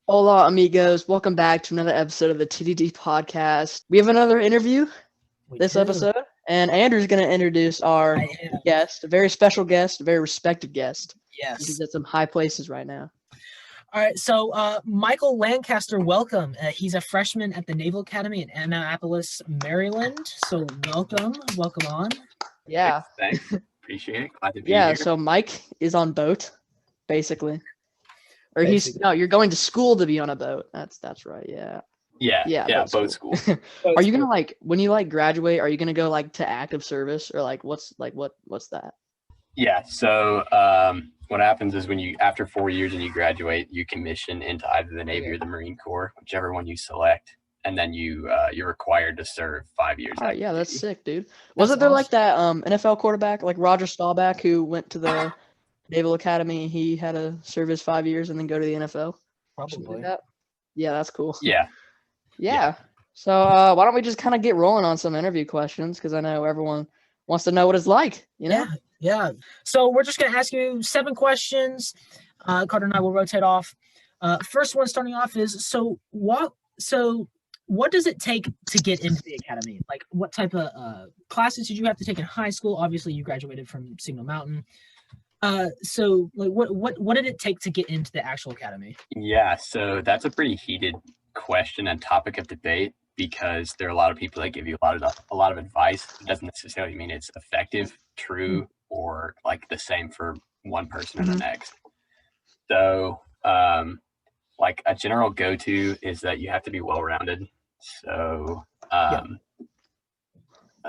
Hola, amigos. Welcome back to another episode of the TDD podcast. We have another interview We this do. episode, and Andrew's going to introduce our I am. guest, a very special guest, a very respected guest. Yes. He's at some high places right now. All right. So, Michael Lancaster, welcome. He's a freshman at the Naval Academy in Annapolis, Maryland. So, welcome on. Yeah. Thanks. Appreciate it. Glad to be Yeah, here. so Mike is on boat, basically. Or Basically. you're going to school to be on a boat. That's right. Yeah. Yeah, boat school. Are you going to when you graduate, are you going to go to active service or what's that? Yeah. So what happens is when you after 4 years and you graduate, you commission into either the Navy or the Marine Corps, whichever one you select, and then you're required to serve 5 years. Oh yeah, that's sick, dude. That's Wasn't there awesome. that NFL quarterback like Roger Staubach who went to the Naval Academy? He had to serve his 5 years and then go to the NFL. Something like Probably. that. Yeah, that's cool. Yeah. Yeah. So why don't we just kind of get rolling on some interview questions, because I know everyone wants to know what it's like, you know? Yeah. So we're just gonna ask you 7 questions. Carter and I will rotate off. First one starting off is what does it take to get into the academy? Like, what type of classes did you have to take in high school? Obviously, you graduated from Signal Mountain. So like, what did it take to get into the actual academy? Yeah. So that's a pretty heated question and topic of debate, because there are a lot of people that give you a lot of advice. It doesn't necessarily mean it's effective, true, or like the same for one person or the next. So like a general go-to is that you have to be well-rounded. So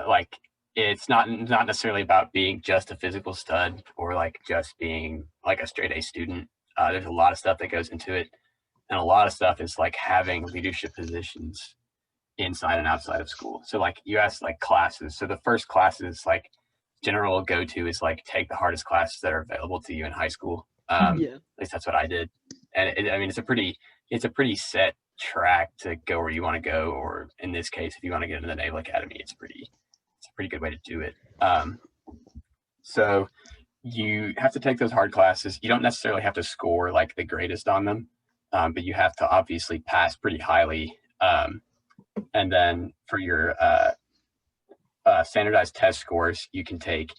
like it's not necessarily about being just a physical stud or like just being like a straight A student. There's a lot of stuff that goes into it, and a lot of stuff is like having leadership positions inside and outside of school. So like you asked like classes. So the first classes, like general go-to, is like take the hardest classes that are available to you in high school. At least that's what I did. And it's a pretty set track to go where you want to go, or in this case, if you want to get into the Naval Academy, it's a pretty good way to do it. So you have to take those hard classes. You don't necessarily have to score like the greatest on them, but you have to obviously pass pretty highly. And then for your standardized test scores, you can take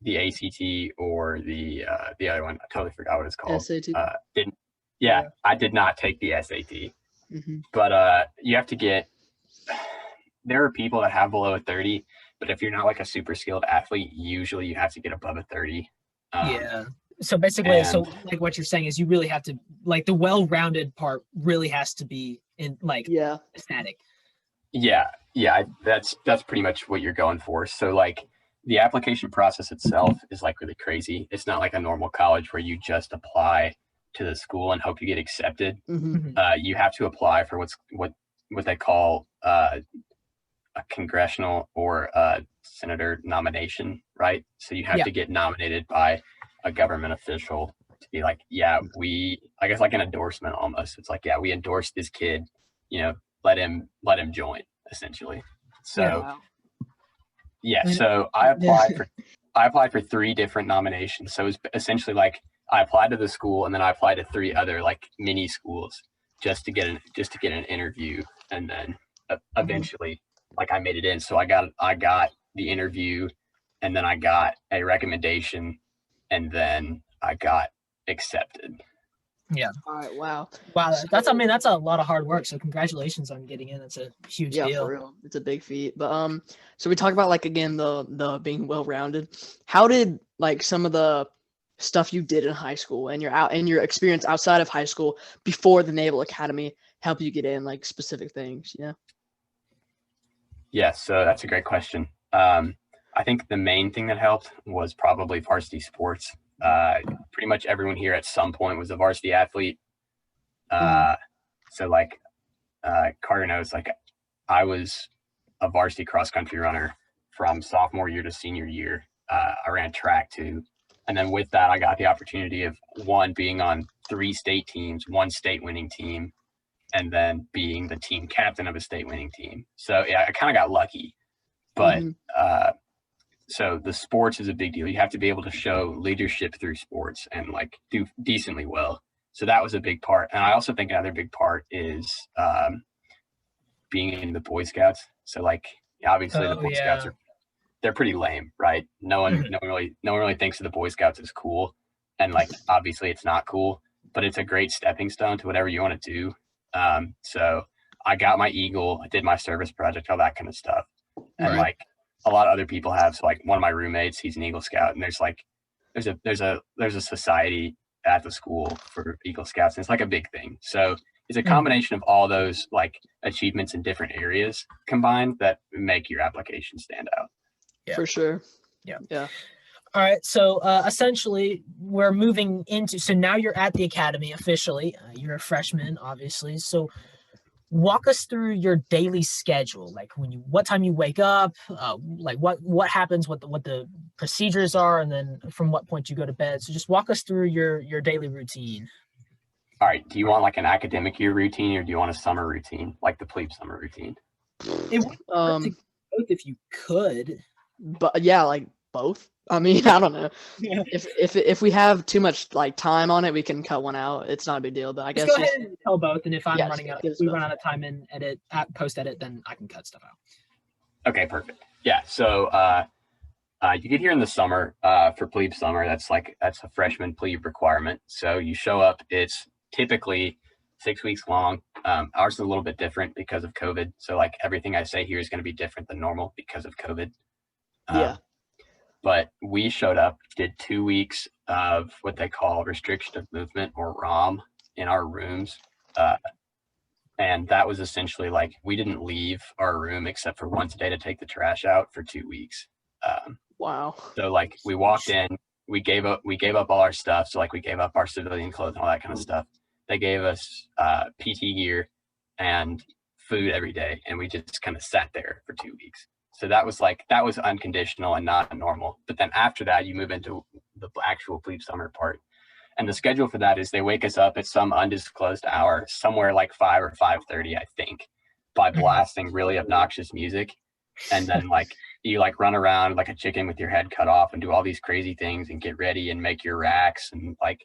the ACT or the other one. I totally forgot what it's called. SAT. I did not take the SAT. Mm-hmm. But you have to get. There are people that have below a 30, but if you're not like a super skilled athlete, usually you have to get above a 30. So basically, like what you're saying is you really have to, like, the well-rounded part really has to be in static. Yeah, that's pretty much what you're going for. So like the application process itself is like really crazy. It's not like a normal college where you just apply to the school and hope you get accepted. Mm-hmm. You have to apply for what they call a congressional or a senator nomination, right? So you have to get nominated by a government official to be like, I guess like an endorsement almost. It's like, we endorse this kid, let him join, essentially. So so I applied for 3 different nominations. So it was essentially like I applied to the school and then I applied to 3 other like mini schools just to get an interview, and then eventually like I made it in. So I got the interview, and then I got a recommendation, and then I got accepted. Yeah. All right. Wow. That's a lot of hard work. So congratulations on getting in. That's a huge deal. Yeah, for real. It's a big feat. But so we talk about like again the being well-rounded. How did like some of the stuff you did in high school and your experience outside of high school before the Naval Academy help you get in, like specific things? Yeah, so that's a great question. I think the main thing that helped was probably varsity sports. Pretty much everyone here at some point was a varsity athlete. So like Carter knows, like I was a varsity cross country runner from sophomore year to senior year. I ran track too. And then with that, I got the opportunity of being on 3 state teams, 1 state winning team, and then being the team captain of a state winning team. So I kind of got lucky, but so the sports is a big deal. You have to be able to show leadership through sports and like do decently well. So that was a big part. And I also think another big part is being in the Boy Scouts. So like, obviously the Boy Scouts they're pretty lame, right? No one really thinks of the Boy Scouts as cool. And like, obviously it's not cool, but it's a great stepping stone to whatever you want to do. So I got my Eagle, I did my service project, all that kind of stuff. And like a lot of other people have. So like one of my roommates, he's an Eagle Scout, and there's a society at the school for Eagle Scouts, and it's like a big thing. So it's a combination of all those like achievements in different areas combined that make your application stand out. Yeah. For sure. Yeah. Yeah. All right. So essentially, we're moving into. So now you're at the academy officially. You're a freshman, obviously. So walk us through your daily schedule. Like what time you wake up. Like what happens. What the procedures are, and then from what point you go to bed. So just walk us through your daily routine. All right. Do you want like an academic year routine, or do you want a summer routine, like the plebe summer routine? It would both if you could. But yeah, like both. I mean, I don't know. If we have too much like time on it, we can cut one out. It's not a big deal. But I guess go ahead and tell both. And if I'm running out, if we run out of time in post edit, then I can cut stuff out. Okay, perfect. Yeah. So you get here in the summer for plebe summer. That's a freshman plebe requirement. So you show up. It's typically 6 weeks long. Ours is a little bit different because of COVID. So like everything I say here is going to be different than normal because of COVID. But we showed up, did 2 weeks of what they call restriction of movement, or ROM, in our rooms. And that was essentially like, we didn't leave our room except for once a day to take the trash out for 2 weeks. Wow. So like we walked in, we gave up all our stuff. So like we gave up our civilian clothes and all that kind of stuff. They gave us PT gear and food every day. And we just kind of sat there for 2 weeks. So that was unconditional and not normal. But then after that, you move into the actual plebe summer part. And the schedule for that is they wake us up at some undisclosed hour, somewhere like 5 or 5:30, I think, by blasting really obnoxious music. And then like you like run around like a chicken with your head cut off and do all these crazy things and get ready and make your racks. And like,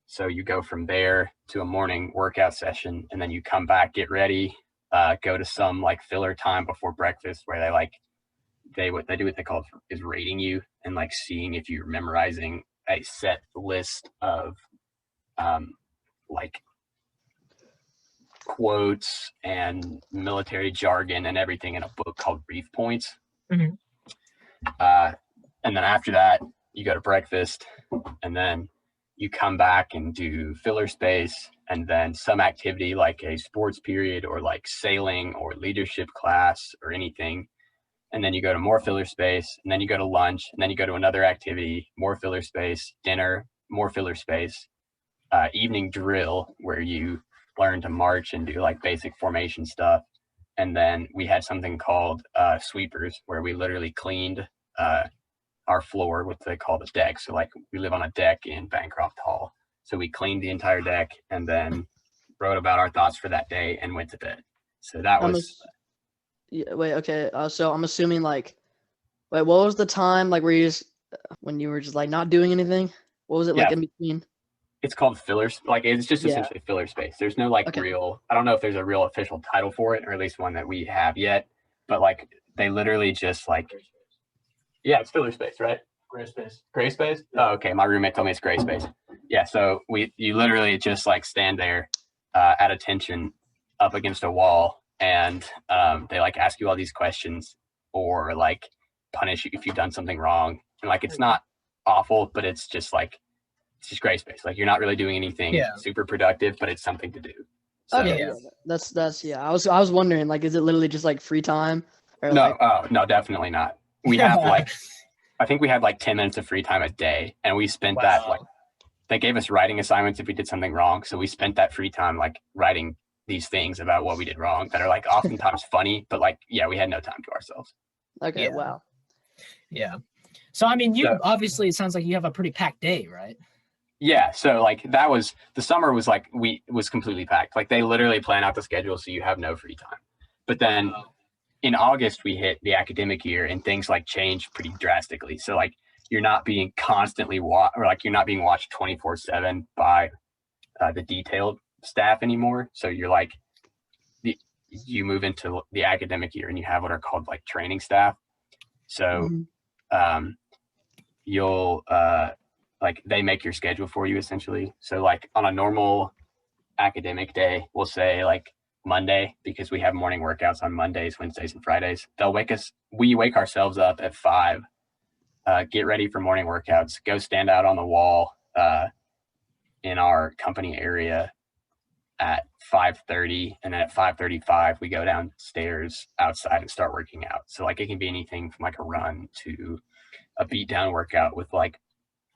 so you go from there to a morning workout session, and then you come back, get ready, go to some like filler time before breakfast where they what they call is rating you and like seeing if you're memorizing a set list of like quotes and military jargon and everything in a book called Brief Points. And then after that you go to breakfast, and then you come back and do filler space, and then some activity like a sports period or like sailing or leadership class or anything. And then you go to more filler space, and then you go to lunch, and then you go to another activity, more filler space, dinner, more filler space, evening drill where you learn to march and do like basic formation stuff. And then we had something called sweepers, where we literally cleaned our floor, what they call the deck. So like we live on a deck in Bancroft Hall. So we cleaned the entire deck and then wrote about our thoughts for that day and went to bed. So that was. Yeah, wait, okay. So I'm assuming like, wait, what was the time like where you just, when you were just like not doing anything? What was it like in between? It's called fillers. Like it's just essentially filler space. There's no like real, I don't know if there's a real official title for it, or at least one that we have yet, but like they literally just like, yeah, it's filler space, right? Gray space? Oh, okay. My roommate told me it's gray space. Yeah. So you literally just like stand there at attention up against a wall, and they like ask you all these questions or like punish you if you've done something wrong. And like, it's not awful, but it's just gray space. Like you're not really doing anything super productive, but it's something to do. So, okay. That's I was wondering, like, is it literally just like free time? Or no, no, definitely not. We have like, I think we had like 10 minutes of free time a day, and we spent that like, they gave us writing assignments if we did something wrong. So we spent that free time like writing these things about what we did wrong that are like oftentimes funny, but like, yeah, we had no time to ourselves. Okay. Yeah. Wow. Yeah. So, I mean, obviously it sounds like you have a pretty packed day, right? Yeah. So like the summer was like, was completely packed. Like they literally plan out the schedule so you have no free time. But then in August we hit the academic year, and things like change pretty drastically. So like you're not being constantly you're not being watched 24/7 by the detailed staff anymore. So you're like, you move into the academic year and you have what are called like training staff. So you'll like they make your schedule for you essentially. So like on a normal academic day, we'll say like Monday, because we have morning workouts on Mondays, Wednesdays, and Fridays. We wake ourselves up at 5, get ready for morning workouts, go stand out on the wall in our company area at 5:30, and then at 5:35 we go downstairs outside and start working out. So like it can be anything from like a run to a beat down workout with like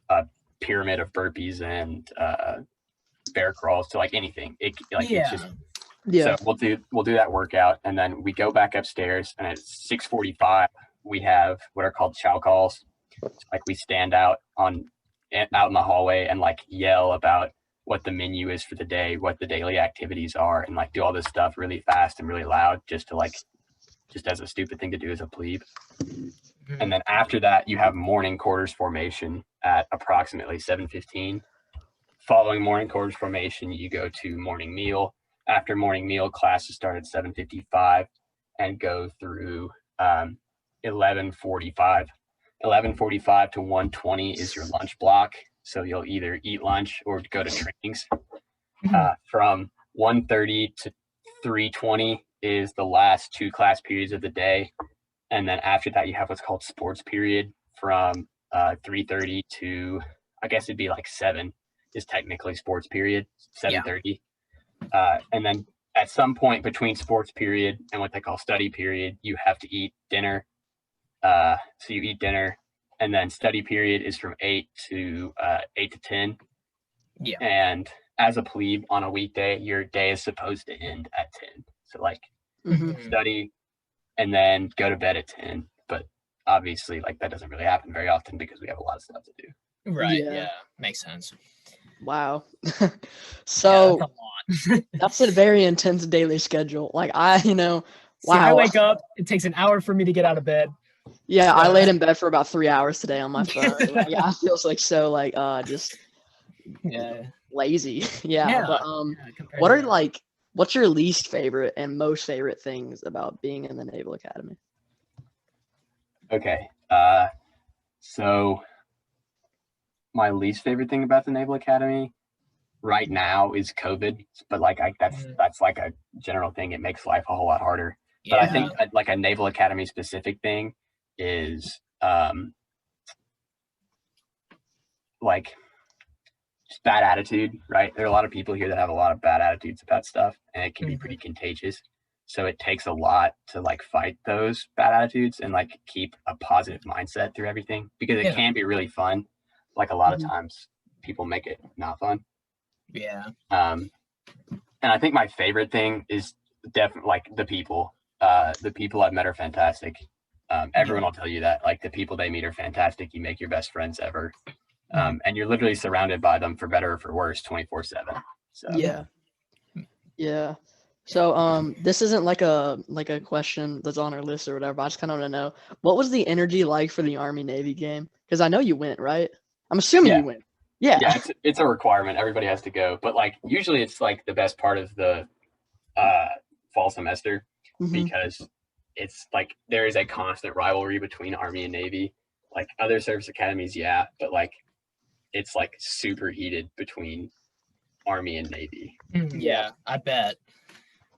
a pyramid of burpees and bear crawls to like anything. It's just so we'll do that workout, and then we go back upstairs, and at 6:45 we have what are called chow calls. So like we stand out in the hallway and like yell about what the menu is for the day, what the daily activities are, and like do all this stuff really fast and really loud just as a stupid thing to do as a plebe. And then after that you have morning quarters formation at approximately 7:15. Following morning quarters formation, you go to morning meal. After morning meal, classes start at 7:55 and go through 11:45. 11:45 to 1:20 is your lunch block. So you'll either eat lunch or go to trainings. From 1:30 to 3:20 is the last 2 class periods of the day. And then after that, you have what's called sports period from 3:30 to, I guess it'd be like 7 is technically sports period, 7:30. And then at some point between sports period and what they call study period, you have to eat dinner. So you eat dinner, and then study period is from 8 to 10. Yeah. And as a plebe on a weekday, your day is supposed to end at 10. So like study and then go to bed at 10. But obviously like that doesn't really happen very often because we have a lot of stuff to do. Right. Yeah. Makes sense. Wow. So that's a lot. that's a very intense daily schedule. Like wow. See, I wake up, it takes an hour for me to get out of bed. Yeah, I laid in bed for about 3 hours today on my phone. I feel like so just lazy. But what's your least favorite and most favorite things about being in the Naval Academy? Okay. So my least favorite thing about the Naval Academy right now is COVID, but like that's like a general thing. It makes life a whole lot harder. But I think like a Naval Academy specific thing is like just bad attitude, right? There are a lot of people here that have a lot of bad attitudes about stuff, and it can be pretty contagious. So it takes a lot to like fight those bad attitudes and like keep a positive mindset through everything, because it can be really fun. Like a lot of times people make it not fun. Yeah. And I think my favorite thing is definitely like the people. The people I've met are fantastic. Everyone will tell you that. Like the people they meet are fantastic. You make your best friends ever. And you're literally surrounded by them for better or for worse 24/7. So yeah. So this isn't like a question that's on our list or whatever, but I just kind of want to know, what was the energy like for the Army Navy game? Because I know you went, right? I'm assuming you went. Yeah, it's a requirement. Everybody has to go, but like usually it's like the best part of the fall semester, because it's like there is a constant rivalry between Army and Navy. Like other service academies, but like it's like super heated between Army and Navy. Yeah, I bet.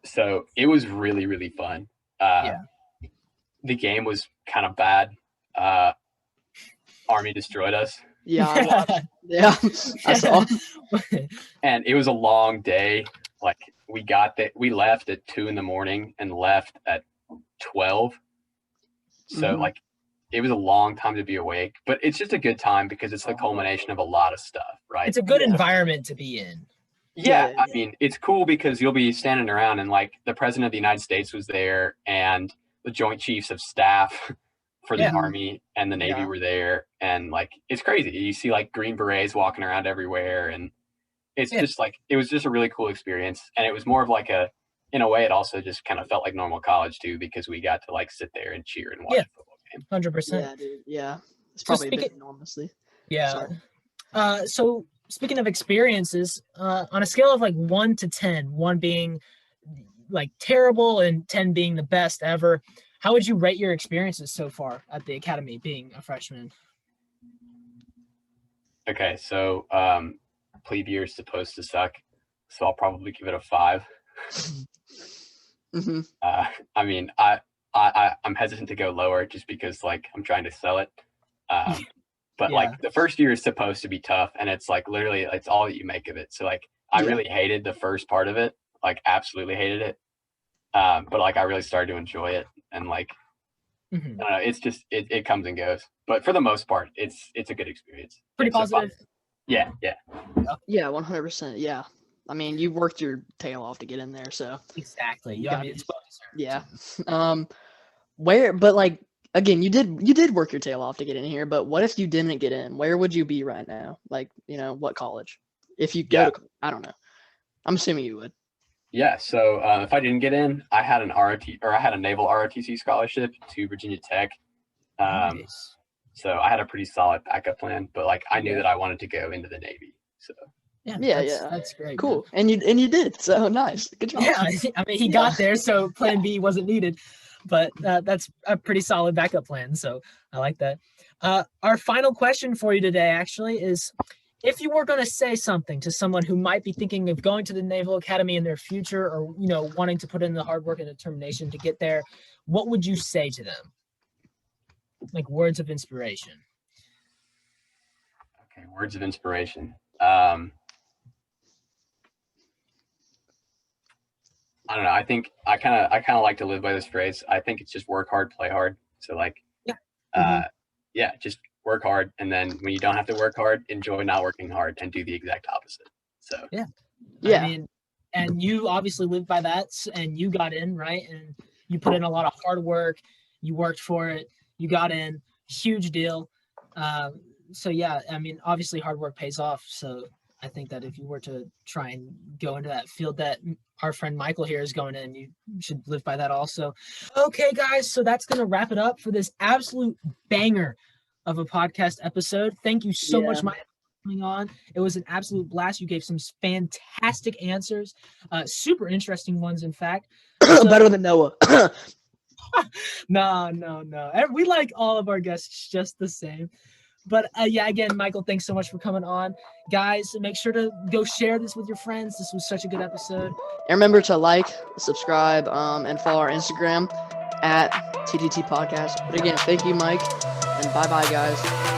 So it was really, really fun. The game was kind of bad. Army destroyed us. Yeah, I saw. And it was a long day. Like we left at 2 a.m. and left at 12. So like it was a long time to be awake, but it's just a good time because it's the culmination of a lot of stuff, right? It's a good environment to be in. Yeah, I mean, it's cool because you'll be standing around and like the President of the United States was there, and the Joint Chiefs of Staff for the Army and the Navy were there, and like it's crazy. You see like Green Berets walking around everywhere, and it's just like it was just a really cool experience. And it was more of like in a way, it also just kind of felt like normal college too, because we got to like sit there and cheer and watch a football game. 100%. Yeah, dude. Yeah, it's probably a bit enormously. Yeah. Sorry. So speaking of experiences, on a scale of like 1 to 10, 1 being like terrible and 10 being the best ever, how would you rate your experiences so far at the academy being a freshman? Okay, so plebe year is supposed to suck, so I'll probably give it a 5. Mm-hmm. I mean, I'm hesitant to go lower just because like I'm trying to sell it. But Yeah. like the first year is supposed to be tough, and it's like literally it's all that you make of it. So like I really hated the first part of it, like absolutely hated it. But like I really started to enjoy it, and like I don't know, it's just it comes and goes. But for the most part, it's a good experience. Pretty It's positive. Yeah. Yeah, 100%. Yeah. I mean, you worked your tail off to get in there, so Exactly. You I gotta mean, be- it's well deserved. yeah. But like again, you did work your tail off to get in here, but what if you didn't get in? Where would you be right now? Like, what college? If you go to, I don't know. I'm assuming you would. Yeah, so if I didn't get in, I had a Naval ROTC scholarship to Virginia Tech. Nice. So I had a pretty solid backup plan, but like I knew that I wanted to go into the Navy. So That's great. Cool. Man. And you did. So nice. Good job. Yeah, I mean, he got there, so plan B wasn't needed, but that's a pretty solid backup plan. So I like that. Our final question for you today actually is, if you were going to say something to someone who might be thinking of going to the Naval Academy in their future, or wanting to put in the hard work and determination to get there, what would you say to them? Like words of inspiration. Okay, words of inspiration. I don't know. I think I kind of like to live by this phrase. I think it's just work hard, play hard. So like, just work hard, and then when you don't have to work hard, enjoy not working hard and do the exact opposite. So yeah. Yeah. I mean, and you obviously live by that, and you got in, right? And you put in a lot of hard work. You worked for it. You got in. Huge deal. So yeah, I mean, obviously hard work pays off. So I think that if you were to try and go into that field that our friend Michael here is going in, you should live by that also. Okay, guys, so that's going to wrap it up for this absolute banger of a podcast episode. Thank you so much, Michael, for coming on. It was an absolute blast. You gave some fantastic answers, super interesting ones, in fact. So, better than Noah. No. We like all of our guests just the same. But again, Michael, thanks so much for coming on. Guys, make sure to go share this with your friends. This was such a good episode. And remember to like, subscribe, and follow our Instagram at TTT Podcast. But again, thank you, Mike, and bye-bye, guys.